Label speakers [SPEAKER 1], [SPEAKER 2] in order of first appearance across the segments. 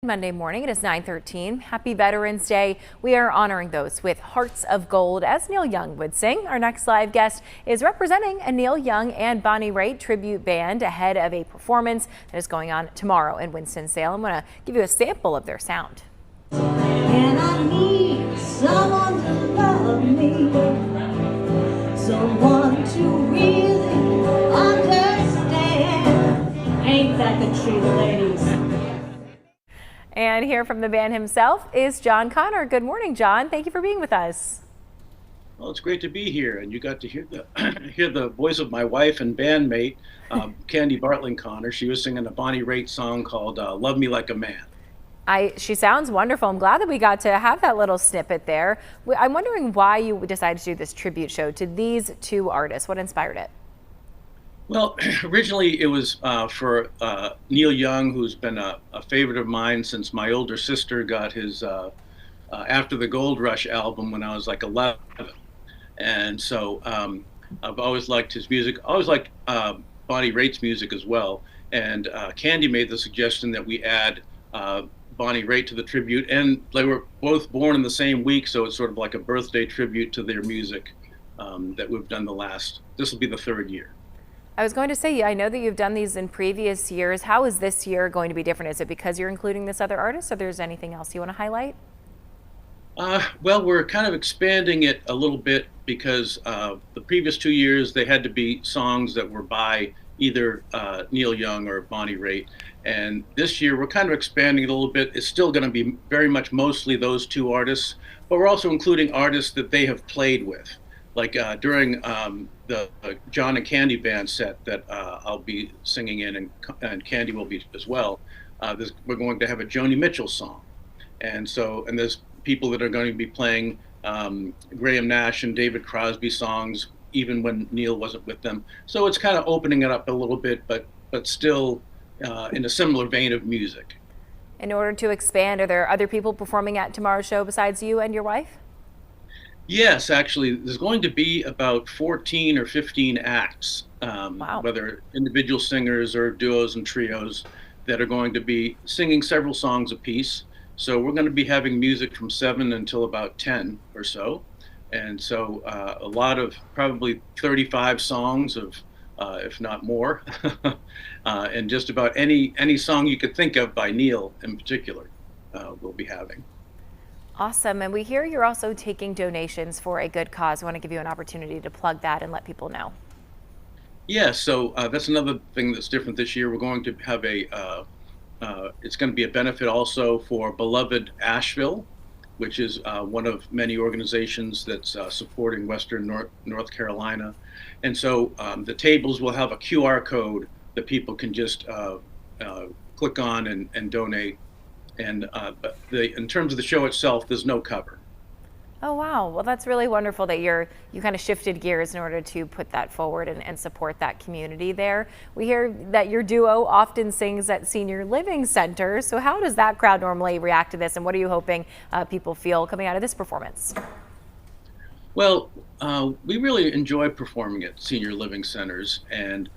[SPEAKER 1] Monday morning. It is 9:13. Happy Veterans Day. We are honoring those with hearts of gold, as Neil Young would sing. Our next live guest is representing a Neil Young and Bonnie Raitt tribute band ahead of a performance that is going on tomorrow in Winston-Salem. I'm going to give you a sample of their sound.
[SPEAKER 2] And I need someone to love me, someone to really understand. Ain't that the truth, ladies?
[SPEAKER 1] And here from the band himself is John Connor. Good morning, John. Thank you for being with us.
[SPEAKER 3] Well, it's great to be here, and you got to hear the hear the voice of my wife and bandmate, Candy Bartling Connor. She was singing a Bonnie Raitt song called "Love Me Like a Man."
[SPEAKER 1] She sounds wonderful. I'm glad that we got to have that little snippet there. I'm wondering why you decided to do this tribute show to these two artists. What inspired it?
[SPEAKER 3] Well, originally it was for Neil Young, who's been a favorite of mine since my older sister got his After the Gold Rush album when I was like 11. And so I've always liked his music, always liked Bonnie Raitt's music as well. And Candy made the suggestion that we add Bonnie Raitt to the tribute. And they were both born in the same week, so it's sort of like a birthday tribute to their music that we've done this will be the third year.
[SPEAKER 1] I was going to say, I know that you've done these in previous years. How is this year going to be different? Is it because you're including this other artist, or there's anything else you want to highlight?
[SPEAKER 3] Well, we're kind of expanding it a little bit because the previous 2 years they had to be songs that were by either Neil Young or Bonnie Raitt. And this year we're kind of expanding it a little bit. It's still going to be very much mostly those two artists, but we're also including artists that they have played with. Like during the John and Candy band set that I'll be singing in, and Candy will be as well. We're going to have a Joni Mitchell song, and there's people that are going to be playing Graham Nash and David Crosby songs, even when Neil wasn't with them. So it's kind of opening it up a little bit, but still in a similar vein of music.
[SPEAKER 1] In order to expand, are there other people performing at tomorrow's show besides you and your wife?
[SPEAKER 3] Yes, actually, there's going to be about 14 or 15 acts,
[SPEAKER 1] Wow.
[SPEAKER 3] whether individual singers or duos and trios, that are going to be singing several songs apiece. So we're going to be having music from 7 until about 10 or so. And so a lot of probably 35 songs of, if not more, and just about any song you could think of by Neil in particular, we'll be having.
[SPEAKER 1] Awesome. And we hear you're also taking donations for a good cause. I want to give you an opportunity to plug that and let people know.
[SPEAKER 3] Yeah, so that's another thing that's different this year. We're going to have it's going to be a benefit also for Beloved Asheville, which is one of many organizations that's supporting Western North Carolina. And so the tables will have a QR code that people can just click on and donate. And in terms of the show itself, there's no cover.
[SPEAKER 1] Oh, wow. Well, that's really wonderful that you kind of shifted gears in order to put that forward and support that community there. We hear that your duo often sings at senior living centers. So how does that crowd normally react to this? And what are you hoping people feel coming out of this performance?
[SPEAKER 3] Well, we really enjoy performing at senior living centers, and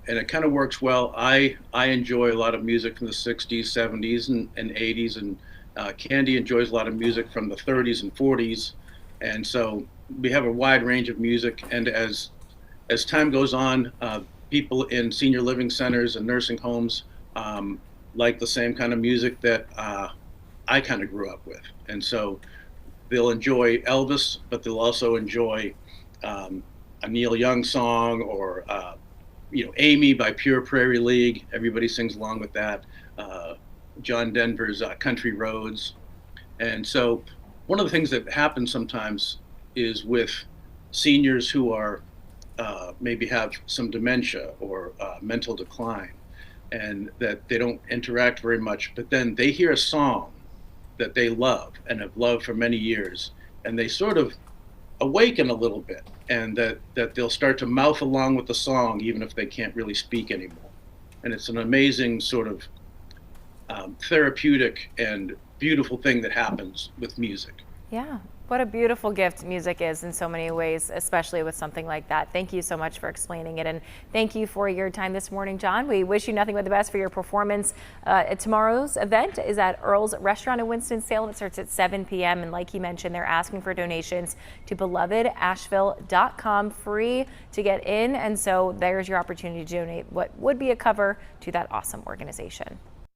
[SPEAKER 3] it kind of works well. I enjoy a lot of music from the 60s, 70s, and 80s, and Candy enjoys a lot of music from the 30s and 40s. And so we have a wide range of music. And as time goes on, people in senior living centers and nursing homes like the same kind of music that I kind of grew up with. And so they'll enjoy Elvis, but they'll also enjoy a Neil Young song, or Amy by Pure Prairie League. Everybody sings along with that. John Denver's Country Roads. And so one of the things that happens sometimes is with seniors who are maybe have some dementia or mental decline, and that they don't interact very much, but then they hear a song that they love and have loved for many years, and they sort of awaken a little bit, and that they'll start to mouth along with the song even if they can't really speak anymore. And it's an amazing sort of therapeutic and beautiful thing that happens with music.
[SPEAKER 1] Yeah. What a beautiful gift music is in so many ways, especially with something like that. Thank you so much for explaining it, and thank you for your time this morning, John. We wish you nothing but the best for your performance. Tomorrow's event is at Earl's Restaurant in Winston-Salem. It starts at 7 p.m. and like he mentioned, they're asking for donations to belovedasheville.com, free to get in, and so there's your opportunity to donate what would be a cover to that awesome organization.